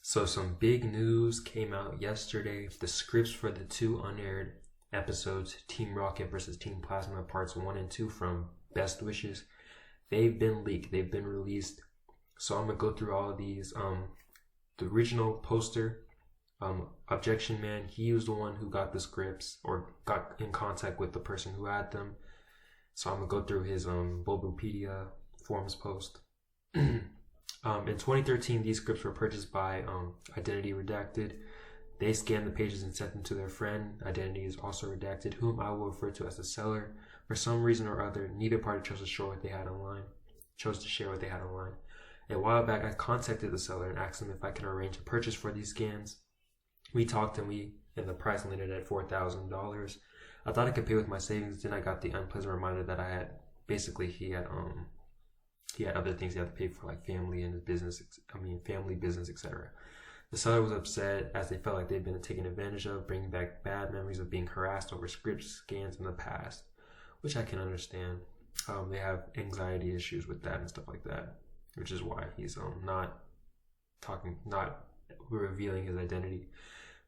So some big news came out yesterday. The scripts for the two unaired episodes, Team Rocket versus Team Plasma parts 1 and 2 from Best Wishes, they've been leaked. They've been released. So I'm going to go through all of these. The original poster, Objection Man, he was the one who got the scripts or got in contact with the person who had them. So I'm going to go through his Bulbapedia forums post. In 2013, these scripts were purchased by Identity Redacted. They scanned the pages and sent them to their friend. Identity is also redacted, whom I will refer to as the seller. For some reason or other, neither party chose to share what they had online. A while back, I contacted the seller and asked him if I can arrange a purchase for these scans. We talked and the price landed at $4,000. I thought I could pay with my savings. Then I got the unpleasant reminder that I had he had other things he had to pay for, like family business, etc. The seller was upset as they felt like they'd been taken advantage of, bringing back bad memories of being harassed over script scans in the past, which I can understand. They have anxiety issues with that and stuff like that, which is why he's not revealing his identity.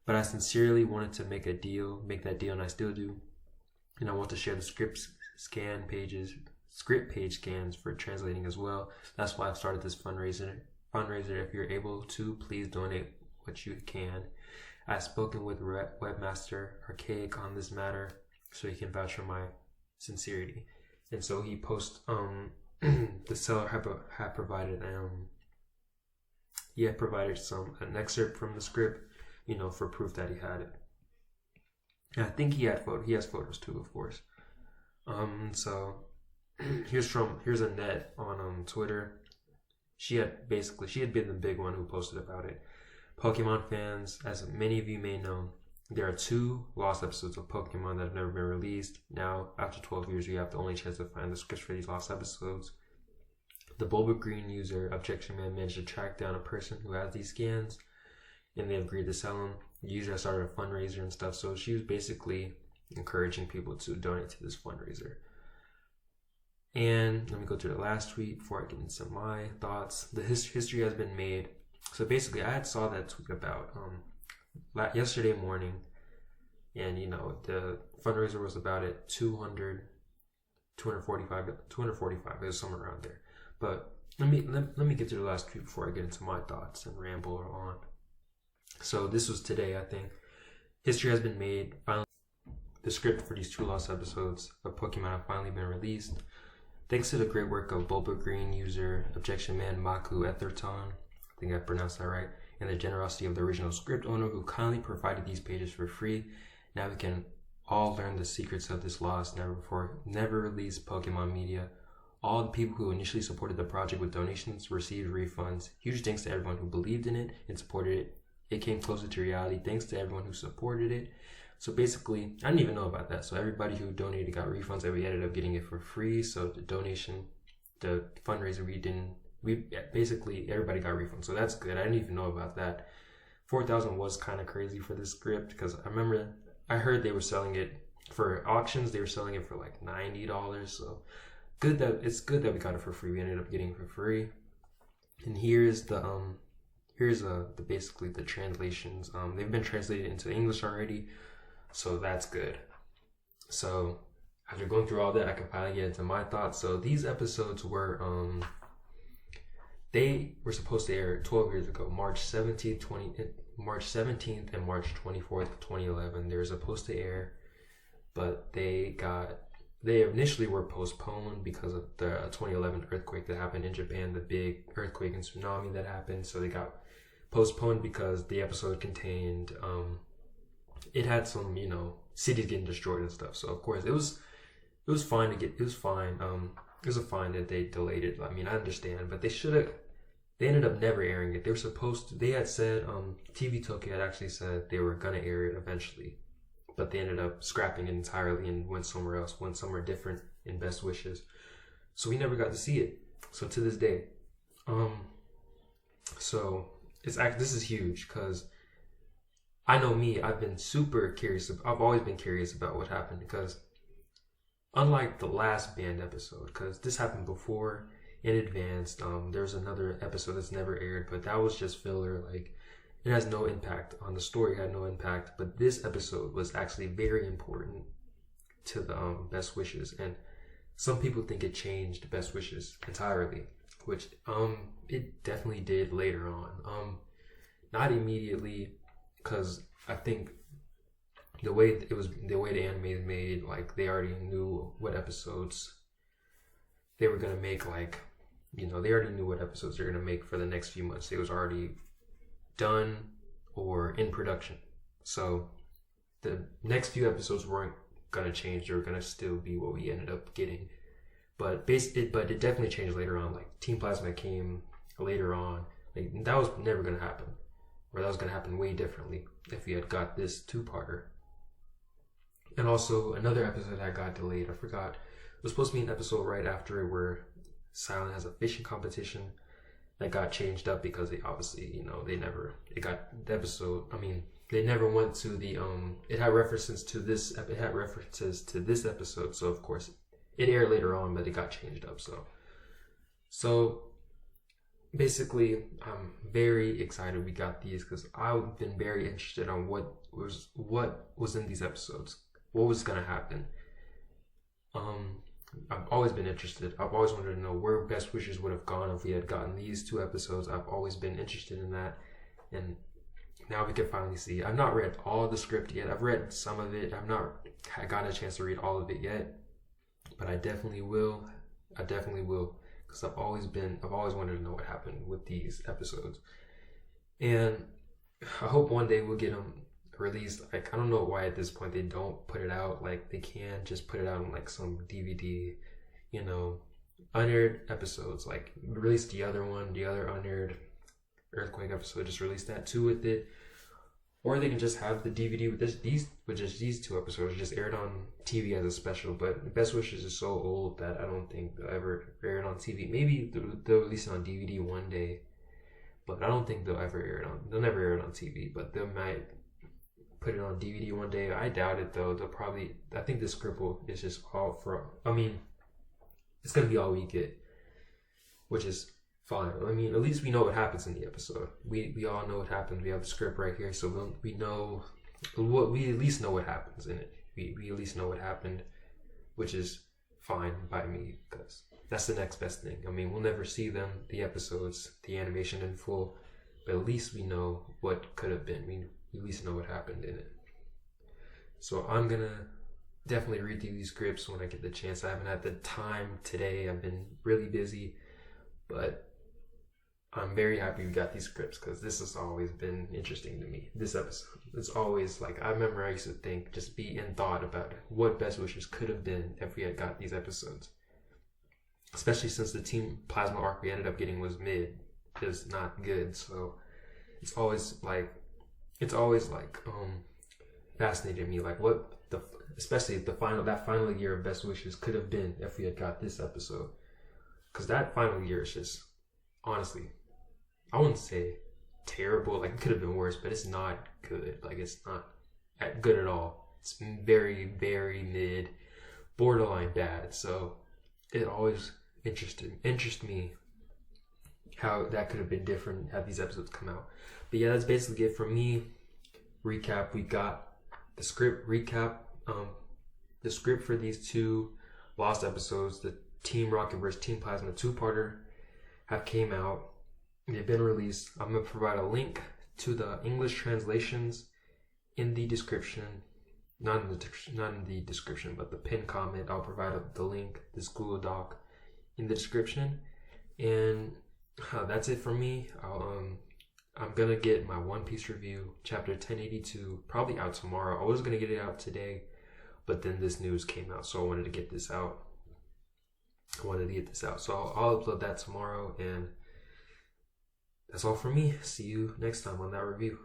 But I sincerely wanted to make that deal, and I still do. And I want to share the script page scans for translating as well. That's why I've started this fundraiser. If you're able to, please donate what you can. I've spoken with Webmaster Archaic on this matter, so he can vouch for my sincerity. And so he posts the seller had provided an excerpt from the script, for proof that he had it. And I think he has photos too, of course. So here's Annette on Twitter. She had been the big one who posted about it. Pokemon fans, as many of you may know, there are 2 lost episodes of Pokemon that have never been released. Now, after 12 years, we have the only chance to find the scripts for these lost episodes. The Bulba Green user, Objection Man, managed to track down a person who has these scans, and they agreed to sell them. The user has started a fundraiser and stuff, so she was basically encouraging people to donate to this fundraiser. And let me go to the last tweet before I get into my thoughts. The history has been made. So basically, I had saw that tweet about yesterday morning, and the fundraiser was about at 245. It was somewhere around there. But let me get to the last tweet before I get into my thoughts and ramble on. So this was today, I think. History has been made. Finally, the script for these 2 lost episodes of Pokemon have finally been released. Thanks to the great work of Bulba Green user, Objection Man Maku Etherton, I think I pronounced that right, and the generosity of the original script owner who kindly provided these pages for free. Now we can all learn the secrets of this lost, never released Pokemon media. All the people who initially supported the project with donations received refunds. Huge thanks to everyone who believed in it and supported it. It came closer to reality thanks to everyone who supported it. So basically, I didn't even know about that. So everybody who donated got refunds, and we ended up getting it for free. So the fundraiser, everybody got refunds. So that's good. I didn't even know about that. 4,000 was kind of crazy for this script, because I heard they were selling it for auctions. They were selling it for like $90. So it's good that we got it for free. We ended up getting it for free. And here's basically the translations. They've been translated into English already, so that's good. So after going through all that, I can finally get into my thoughts. So these episodes were they were supposed to air 12 years ago, March 17th and March 24th, 2011. They were supposed to air, but they initially were postponed because of the 2011 earthquake that happened in Japan, the big earthquake and tsunami that happened. So they got postponed because the episode contained it had some cities getting destroyed and stuff. So of course it was fine that they delayed it. I mean, I understand, but they ended up never airing it. They had said TV Tokyo had actually said they were gonna air it eventually, but they ended up scrapping it entirely and went somewhere different in Best Wishes. So we never got to see it. So to this day, so this is huge, because I know me, I've been super curious. I've always been curious about what happened, because unlike the last banned episode, because this happened before in advance, there's another episode that's never aired, but that was just filler. Like, it has no impact on the story, had no impact. But this episode was actually very important to the Best Wishes, and some people think it changed Best Wishes entirely, which it definitely did later on. Not immediately, because I think the way the anime is made, like they already knew what episodes they were gonna make. Like, they already knew what episodes they're gonna make for the next few months. It was already done or in production, so the next few episodes weren't gonna change. They were gonna still be what we ended up getting, but it definitely changed later on. Like Team Plasma came later on. Like that was never gonna happen, or that was gonna happen way differently if we had got this two-parter. And also another episode that got delayed, I forgot. It was supposed to be an episode right after it where Silent has a fishing competition that got changed up because they obviously, they never went to the it had references to this episode, so of course it aired later on, but it got changed up. So basically, I'm very excited we got these because I've been very interested on what was in these episodes, what was gonna happen. I've always been interested. I've always wanted to know where Best Wishes would have gone if we had gotten these two episodes. I've always been interested in that, and now we can finally see. I've not read all of the script yet. I've read some of it. I've not gotten a chance to read all of it yet, but I definitely will. Because I've always wanted to know what happened with these episodes, and I hope one day we'll get them released. Like, I don't know why at this point they don't put it out. Like, they can just put it out on like some DVD, unaired episodes. Like, release the other unaired Earthquake episode, just release that too with it. Or they can just have the DVD with these two episodes just aired on TV as a special. But Best Wishes is so old that I don't think they'll ever air it on TV. Maybe they'll release it on DVD one day, but I don't think they'll never air it on TV. But they might put it on DVD one day. I doubt it though. I think this script is just all it's gonna be all we get, which is fine. I mean, at least we know what happens in the episode. We all know what happens. We have the script right here, so we know we at least know what happens in it. We at least know what happened, which is fine by me, because that's the next best thing. I mean, we'll never see the episodes, the animation in full, but at least we know what could have been. We at least know what happened in it. So I'm gonna definitely read through these scripts when I get the chance. I haven't had the time today. I've been really busy, but I'm very happy we got these scripts because this has always been interesting to me. This episode, it's always like, I remember I used to think, just be in thought about what Best Wishes could have been if we had got these episodes. Especially since the Team Plasma arc we ended up getting was mid, just not good. So it's always fascinated me, like especially that final year of Best Wishes could have been if we had got this episode. Because that final year is just, honestly, I wouldn't say terrible. Like, it could have been worse, but it's not good. Like, it's not good at all. It's very, very mid, borderline bad. So it always interests me how that could have been different had these episodes come out. But yeah, that's basically it for me. Recap: we got the script the script for these two lost episodes, the Team Rocket vs. Team Plasma two-parter, have came out. They've been released. I'm going to provide a link to the English translations in the description. Not in the description, but the pinned comment. I'll provide the link, this Google Doc, in the description. And that's it for me. I'm going to get my One Piece review, chapter 1082, probably out tomorrow. I was going to get it out today, but then this news came out, so I wanted to get this out. So I'll upload that tomorrow, and that's all for me. See you next time on that review.